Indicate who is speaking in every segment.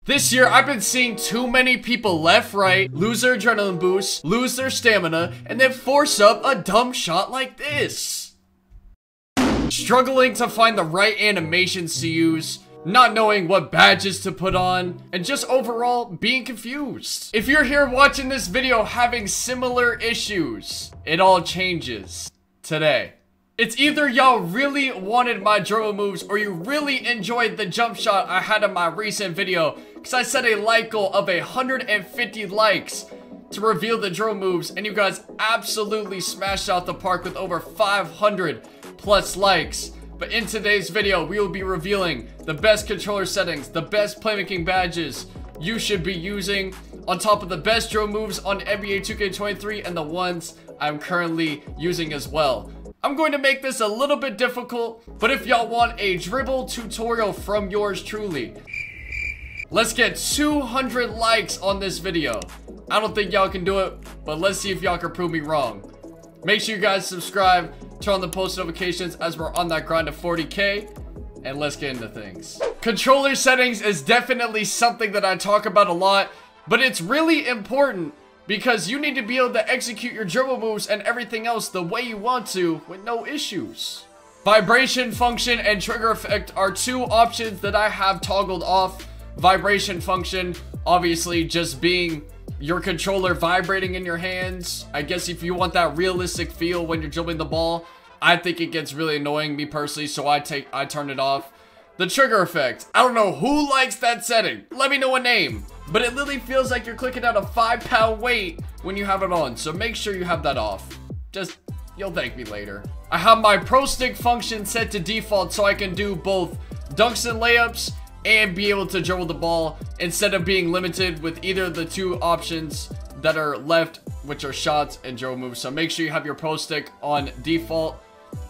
Speaker 1: This year, I've been seeing too many people left, right, lose their adrenaline boost, lose their stamina, and then force up a dumb shot like this. Struggling to find the right animations to use, not knowing what badges to put on, and just overall being confused. If you're here watching this video having similar issues, it all changes today. It's either y'all really wanted my dribble moves or you really enjoyed the jump shot I had in my recent video, because I set a like goal of 150 likes to reveal the dribble moves, and you guys absolutely smashed out the park with over 500 plus likes. But in today's video, we will be revealing the best controller settings, the best playmaking badges you should be using, on top of the best dribble moves on NBA 2K23 and the ones I'm currently using as well. I'm going to make this a little bit difficult, but if y'all want a dribble tutorial from yours truly, let's get 200 likes on this video. I don't think y'all can do it, but let's see if y'all can prove me wrong. Make sure you guys subscribe, turn on the post notifications as we're on that grind of 40K, and let's get into things. Controller settings is definitely something that I talk about a lot, but it's really important because you need to be able to execute your dribble moves and everything else the way you want to with no issues. Vibration function and trigger effect are two options that I have toggled off. Vibration function, obviously just being your controller vibrating in your hands. I guess if you want that realistic feel when you're dribbling the ball, I think it gets really annoying, me personally, so I turn it off. The trigger effect, I don't know who likes that setting. Let me know a name. But it literally feels like you're clicking out a 5-pound weight when you have it on, so make sure you have that off. You'll thank me later. I have my pro stick function set to default so I can do both dunks and layups and be able to dribble the ball instead of being limited with either of the two options that are left, which are shots and dribble moves. So make sure you have your pro stick on default.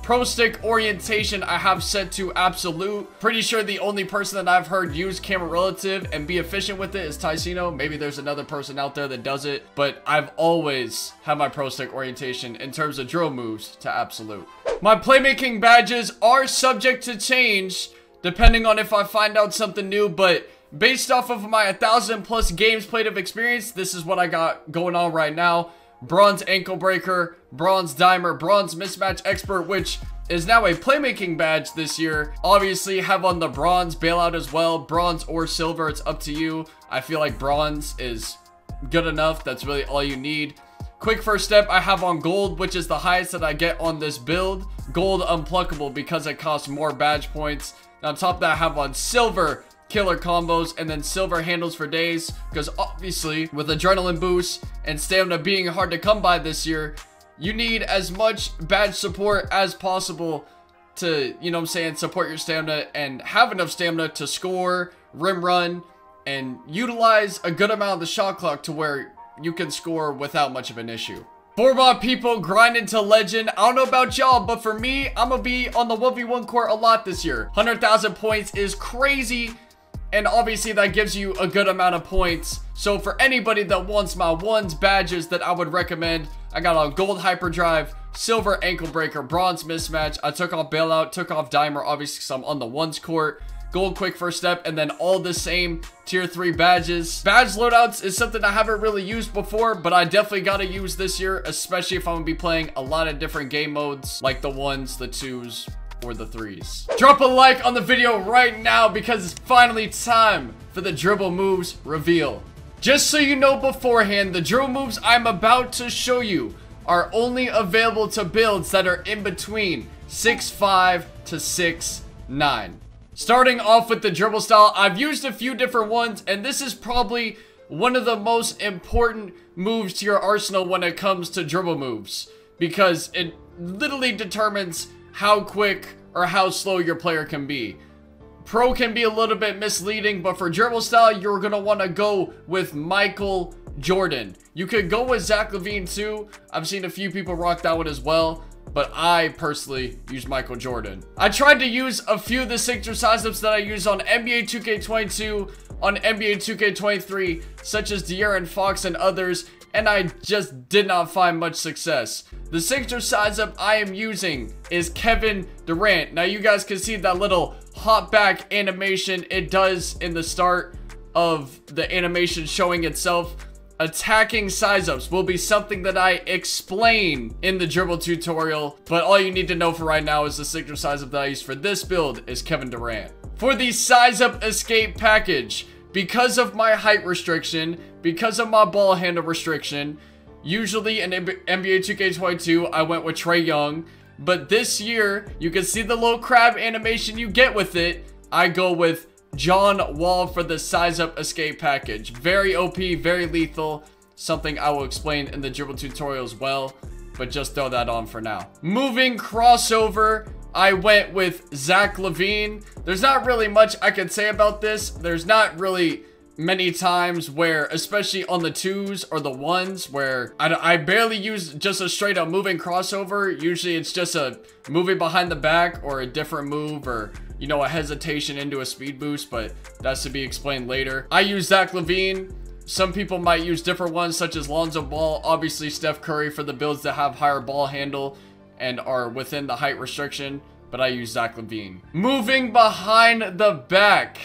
Speaker 1: Pro stick orientation I have set to absolute. Pretty sure the only person that I've heard use camera relative and be efficient with it is Ticino. Maybe there's another person out there that does it, but I've always had my pro stick orientation in terms of drill moves to absolute. My playmaking badges are subject to change depending on if I find out something new, but based off of my 1,000+ games played of experience, this is what I got going on right now. Bronze ankle breaker, bronze dimer, bronze mismatch expert, which is now a playmaking badge this year. Obviously have on the bronze bailout as well, bronze or silver, it's up to you. I feel like bronze is good enough. That's really all you need. Quick first step I have on gold, which is the highest that I get on this build. Gold unpluckable because it costs more badge points. And on top of that I have on silver killer combos, and then silver handles for days, because obviously with adrenaline boost and stamina being hard to come by this year, you need as much badge support as possible to, you know what I'm saying, support your stamina and have enough stamina to score, rim run, and utilize a good amount of the shot clock to where you can score without much of an issue. For my people grinding to legend, I don't know about y'all, but for me, I'm gonna be on the 1v1 court a lot this year. 100,000 points is crazy. And obviously that gives you a good amount of points. So for anybody that wants my ones badges that I would recommend, I got on gold hyperdrive, silver ankle breaker, bronze mismatch. I took off bailout, took off dimer, obviously because I'm on the ones court. Gold quick first step, and then all the same tier 3 badges. Badge loadouts is something I haven't really used before, but I definitely got to use this year, especially if I'm going to be playing a lot of different game modes, like the 1s, the 2s, or the 3s. Drop a like on the video right now because it's finally time for the dribble moves reveal. Just so you know beforehand, the dribble moves I'm about to show you are only available to builds that are in between 6'5" to 6'9". Starting off with the dribble style, I've used a few different ones, and this is probably one of the most important moves to your arsenal when it comes to dribble moves, because it literally determines how quick or how slow your player can be. Pro can be a little bit misleading, but for dribble style, you're going to want to go with Michael Jordan. You could go with Zach LaVine too. I've seen a few people rock that one as well, but I personally use Michael Jordan. I tried to use a few of the signature size ups that I use on NBA 2K22, on NBA 2K23, such as De'Aaron Fox and others, and I just did not find much success. The signature size up I am using is Kevin Durant. Now you guys can see that little hop back animation it does in the start. of the animation showing itself, attacking size ups will be something that I explain in the dribble tutorial, but all you need to know for right now is the signature size up that I use for this build is Kevin Durant. For the size up escape package, because of my height restriction, because of my ball handle restriction, usually in NBA 2K22 I went with Trae Young, but this year you can see the little crab animation you get with it. I go with John Wall for the size up escape package. Very OP, very lethal, something I will explain in the dribble tutorial as well, but just throw that on for now. Moving crossover, I went with Zach LaVine. There's not really much I can say about this. There's not really many times where, especially on the 2s or the 1s, where I barely use just a straight up moving crossover. Usually it's just a moving behind the back or a different move, or you know, a hesitation into a speed boost, but that's to be explained later. I use Zach LaVine. Some people might use different ones, such as Lonzo Ball, obviously Steph Curry for the builds that have higher ball handle and are within the height restriction, but I use Zach LaVine. Moving behind the back,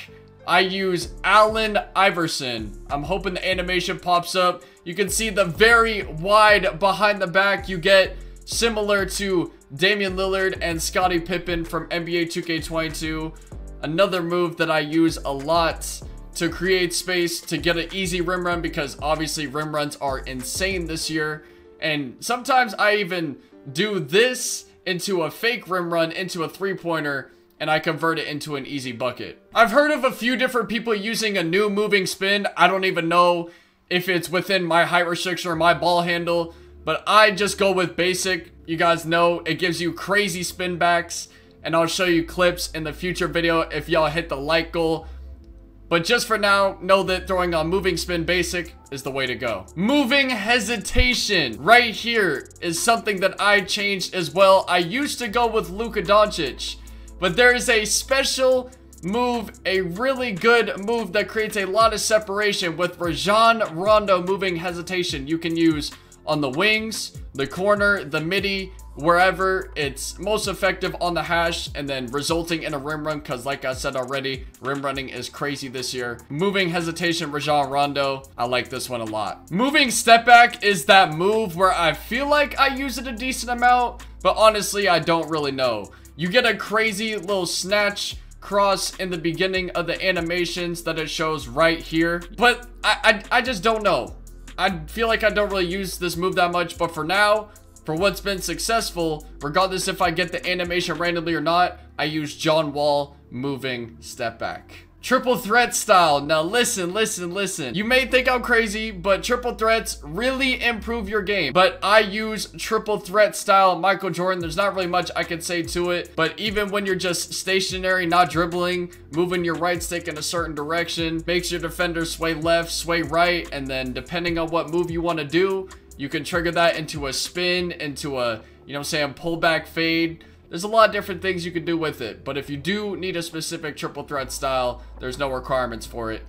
Speaker 1: I use Allen Iverson. I'm hoping the animation pops up. You can see the very wide behind the back you get, similar to Damian Lillard and Scottie Pippen from NBA 2K22. Another move that I use a lot to create space to get an easy rim run, because obviously rim runs are insane this year. And sometimes I even do this into a fake rim run into a three-pointer, and I convert it into an easy bucket. I've heard of a few different people using a new moving spin. I don't even know if it's within my height restriction or my ball handle, but I just go with basic. You guys know it gives you crazy spin backs, and I'll show you clips in the future video if y'all hit the like goal. But just for now, know that throwing on moving spin basic is the way to go. Moving hesitation right here is something that I changed as well. I used to go with Luka Doncic, but there is a special move, a really good move that creates a lot of separation with Rajon Rondo moving hesitation. You can use on the wings, the corner, the midi, wherever. It's most effective on the hash, and then resulting in a rim run, because like I said already, rim running is crazy this year. Moving hesitation, Rajon Rondo, I like this one a lot. Moving step back is that move where I feel like I use it a decent amount, but honestly I don't really know. You get a crazy little snatch cross in the beginning of the animations that it shows right here, but I just don't know. I feel like I don't really use this move that much, but for now, for what's been successful, regardless if I get the animation randomly or not, I use John Wall moving step back. Triple threat style. Now listen. You may think I'm crazy, but triple threats really improve your game. But I use triple threat style Michael Jordan. There's not really much I can say to it, but even when you're just stationary, not dribbling, moving your right stick in a certain direction, makes your defender sway left, sway right, and then depending on what move you want to do, you can trigger that into a spin, into a, you know what I'm saying, pullback fade. There's a lot of different things you can do with it, but if you do need a specific triple threat style, there's no requirements for it.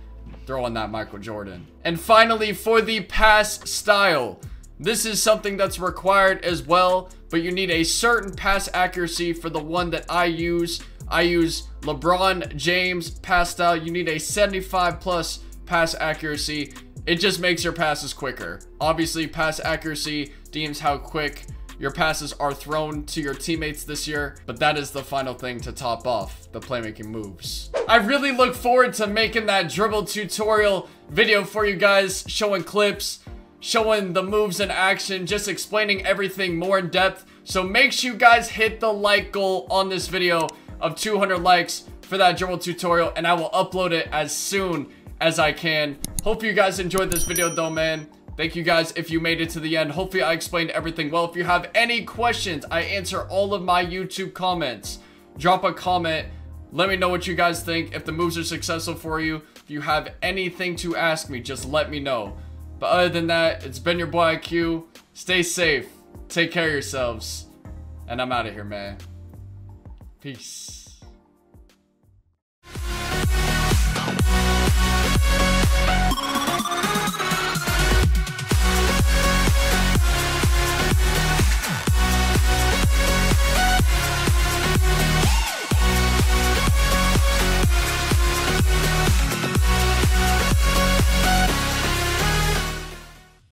Speaker 1: Throw on that Michael Jordan. And finally, for the pass style, this is something that's required as well, but you need a certain pass accuracy for the one that I use. I use LeBron James pass style. You need a 75 plus pass accuracy. It just makes your passes quicker. Obviously, pass accuracy deems how quick your passes are thrown to your teammates this year, but that is the final thing to top off the playmaking moves. I really look forward to making that dribble tutorial video for you guys, showing clips, showing the moves in action, just explaining everything more in depth. So make sure you guys hit the like goal on this video of 200 likes for that dribble tutorial, and I will upload it as soon as I can. Hope you guys enjoyed this video though, man. Thank you guys if you made it to the end. Hopefully I explained everything well. If you have any questions, I answer all of my YouTube comments. Drop a comment. Let me know what you guys think. If the moves are successful for you, if you have anything to ask me, just let me know. But other than that, it's been your boy IQ. Stay safe. Take care of yourselves. And I'm out of here, man. Peace.